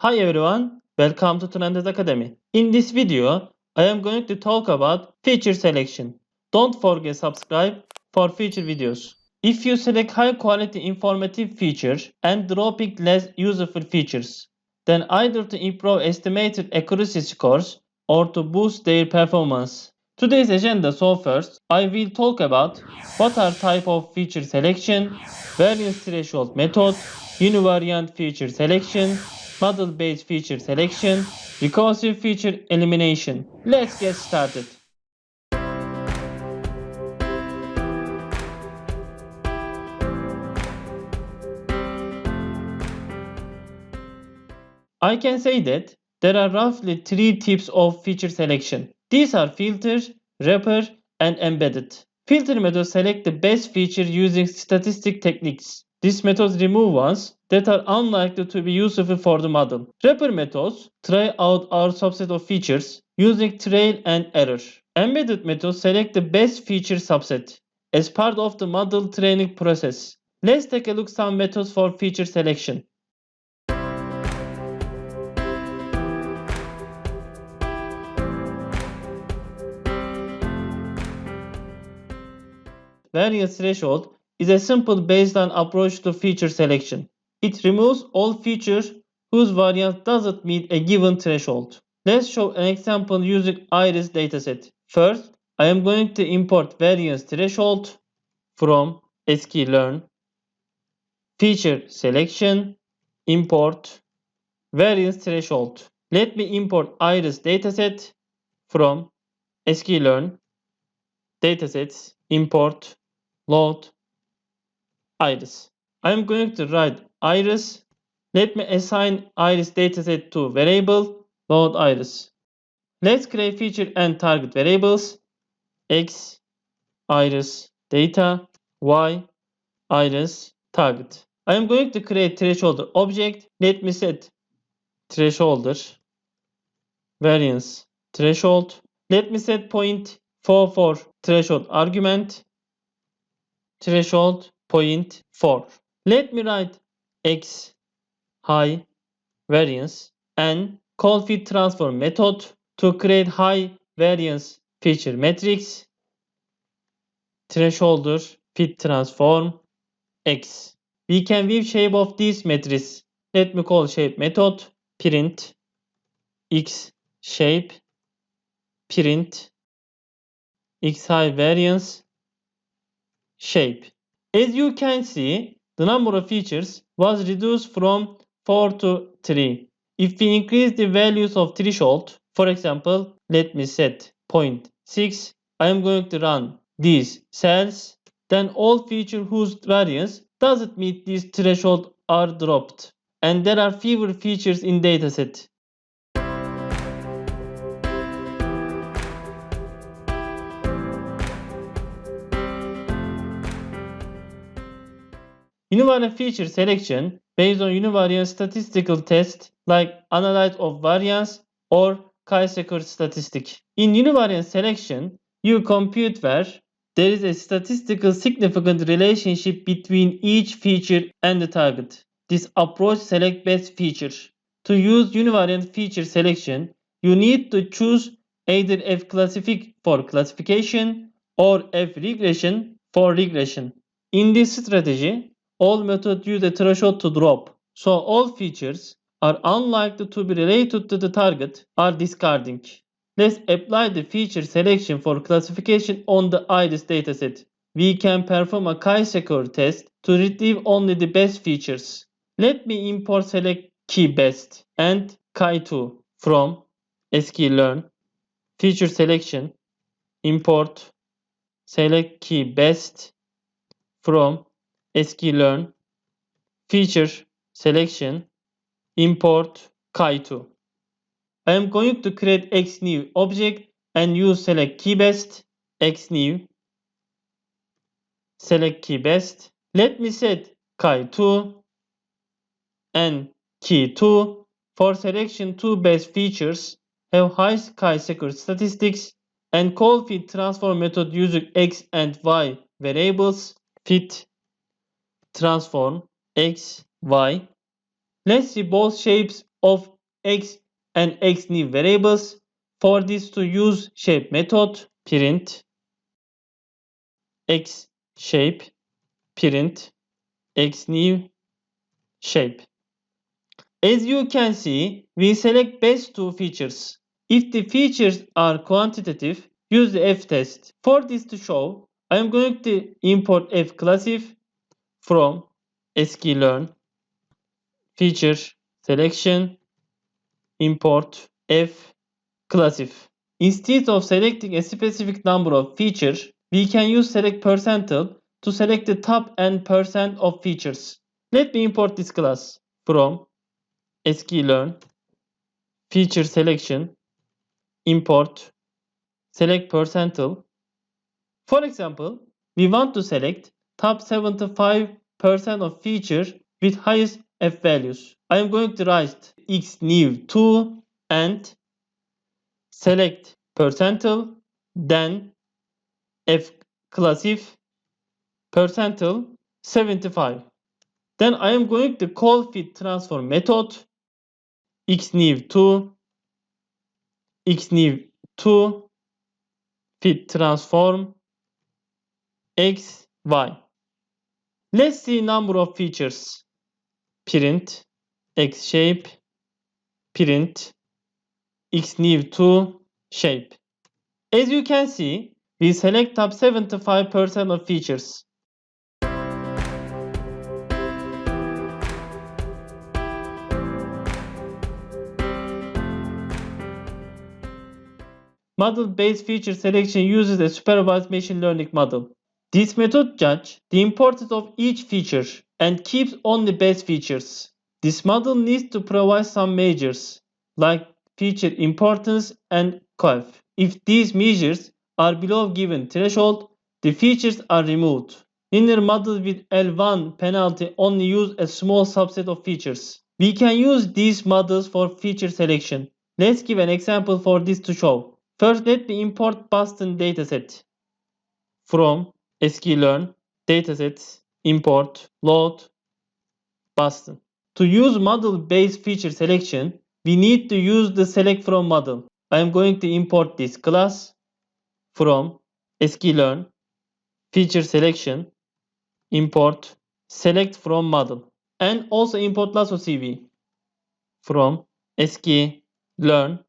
Hi everyone, welcome to Tirendaz Academy. In this video, I am going to talk about feature selection. Don't forget subscribe for future videos. If you select high quality informative features and dropping less useful features, then either to improve estimated accuracy scores or to boost their performance. Today's agenda, so first, I will talk about what are type of feature selection, variance threshold method, univariate feature selection, model-based feature selection, recursive feature elimination. Let's get started. I can say that there are roughly three types of feature selection. These are filter, wrapper, and embedded. Filter methods select the best feature using statistic techniques. These methods remove ones that are unlikely to be useful for the model. Wrapper methods try out our subset of features using trial and error. Embedded methods select the best feature subset as part of the model training process. Let's take a look at some methods for feature selection. Variance threshold is a simple baseline approach to feature selection. It removes all features whose variance doesn't meet a given threshold. Let's show an example using iris dataset. First, I am going to import variance threshold from sklearn, feature selection, import variance threshold. Let me import iris dataset from sklearn, datasets, import, load, iris. I am going to write iris. Let me assign iris dataset to variable load iris. Let's create feature and target variables x iris data, y iris target. I am going to create thresholder object. Let me set thresholder variance threshold. Let me set point for threshold argument threshold 0.4. Let me write x high variance and call fit transform method to create high variance feature matrix thresholder fit transform x. We can view shape of this matrix. Let me call shape method print x shape print x high variance shape. As you can see, the number of features was reduced from 4 to 3. If we increase the values of threshold, for example, let me set 0.6, I am going to run these cells, then all features whose variance doesn't meet this threshold are dropped. And there are fewer features in dataset. Univariate feature selection based on univariate statistical tests like analysis of variance or chi-square statistic. In univariate selection, you compute where there is a statistical significant relationship between each feature and the target. This approach selects best feature. To use univariate feature selection, you need to choose either F classific for classification or F regression for regression. In this strategy, all methods use a threshold to drop, so all features are unlikely to be related to the target are discarding. Let's apply the feature selection for classification on the iris dataset. We can perform a chi-square test to retrieve only the best features. Let me import select key best and chi2 from sklearn feature selection import select key best from sklearn feature selection import chi2. I am going to create x new object and use select key best x new select key best. Let me set chi2 and key2 for selection two best features have high chi-square statistics and call fit transform method using x and y variables fit transform x y. Let's see both shapes of x and x new variables. For this to use shape method, print x shape, print x new shape. As you can see, we select best two features. If the features are quantitative, use the f-test. For this to show, I am going to import fclassif from sklearn feature selection import fclassif. Instead of selecting a specific number of features, we can use select percentile to select the top n percent of features. Let me import this class from sklearn feature selection import select percentile. For example, we want to select top 75% of features with highest f values. I am going to write x new 2 and select percentile, then f classif percentile 75. Then I am going to call fit transform method x new 2 fit transform x y. Let's see number of features. Print x shape, print x new 2 shape. As you can see, we select top 75% of features. Model-based feature selection uses a supervised machine learning model. This method judges the importance of each feature and keeps only best features. This model needs to provide some measures like feature importance and coef. If these measures are below given threshold, the features are removed. Linear models with L1 penalty only use a small subset of features. We can use these models for feature selection. Let's give an example for this to show. First, let me import Boston dataset from sklearn datasets import load Boston. To use model-based feature selection, we need to use the select from model. I am going to import this class from sklearn feature selection import select from model and also import lasso cv from sklearn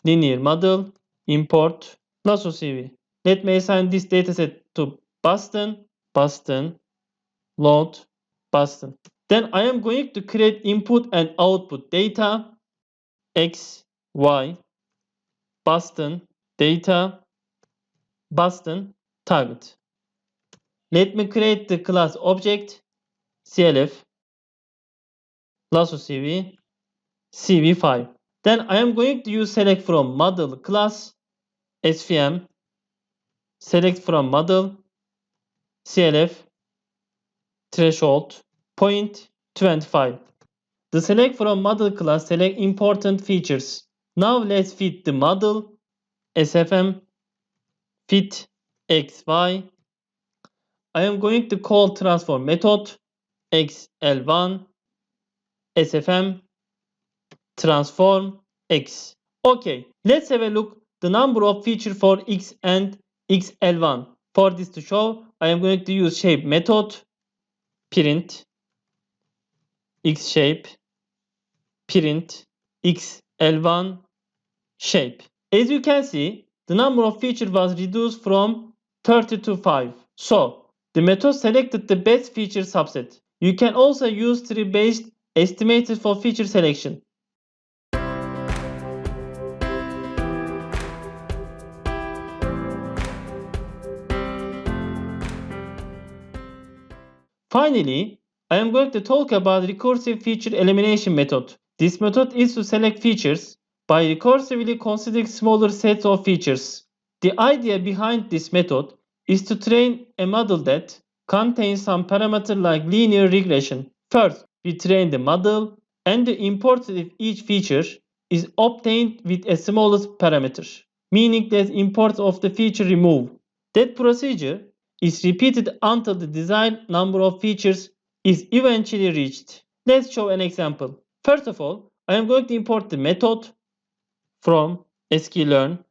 linear model import lasso cv. Let me assign this dataset to Boston load Boston. Then I am going to create input and output data x, y, Boston, data, Boston, target. Let me create the class object clf lasso cv cv5. Then I am going to use select from model class svm select from model clf threshold point 25. The select from model class select important features. Now let's fit the model sfm fit xy. I am going to call transform method xl1 sfm transform x. Okay, let's have a look the number of features for x and xl1. For this to show, I am going to use shape method print x shape print xl1 shape. As you can see, the number of features was reduced from 30 to 5. So, the method selected the best feature subset. You can also use tree-based estimated for feature selection. Finally, I am going to talk about recursive feature elimination method. This method is to select features by recursively considering smaller sets of features. The idea behind this method is to train a model that contains some parameter like linear regression. First, we train the model and the importance of each feature is obtained with a smallest parameter, meaning that importance of the feature removed. That procedure is repeated until the desired number of features is eventually reached. Let's show an example. First of all, I am going to import the method from sklearn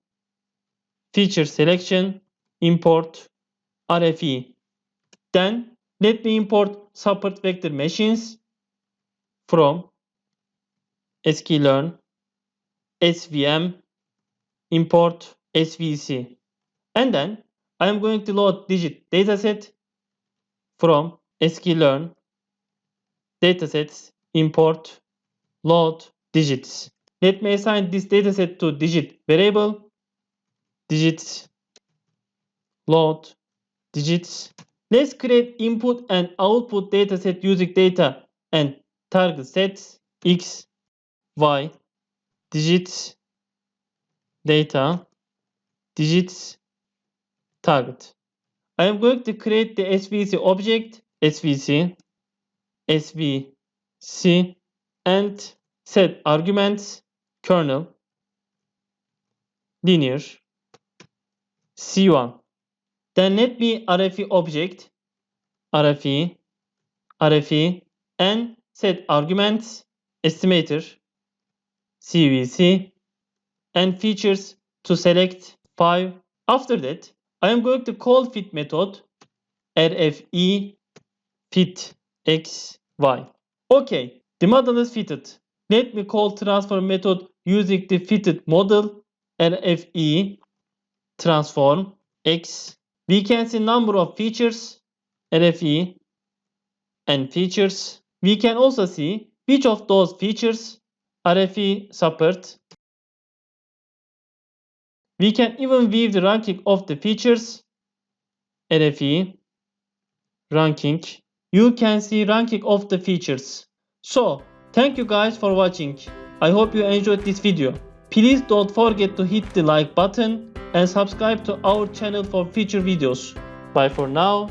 feature selection import RFE. Then let me import support vector machines from sklearn svm import svc. And then I am going to load digit dataset from sklearn datasets import load digits. Let me assign this dataset to digit variable digits load digits. Let's create input and output dataset using data and target sets x, y, digits, data, digits, target. I am going to create the svc object svc, svc, and set arguments kernel, linear, c1. Then let me RFE object RFE, RFE, and set arguments estimator, CVC, and features to select 5. After that, I am going to call fit method RFE fit x, y. Okay, the model is fitted. Let me call transform method using the fitted model RFE transform x. We can see number of features RFE and features. We can also see which of those features RFE support. We can even view the ranking of the features RFE ranking. You can see ranking of the features. So, thank you guys for watching. I hope you enjoyed this video. Please don't forget to hit the like button and subscribe to our channel for future videos. Bye for now.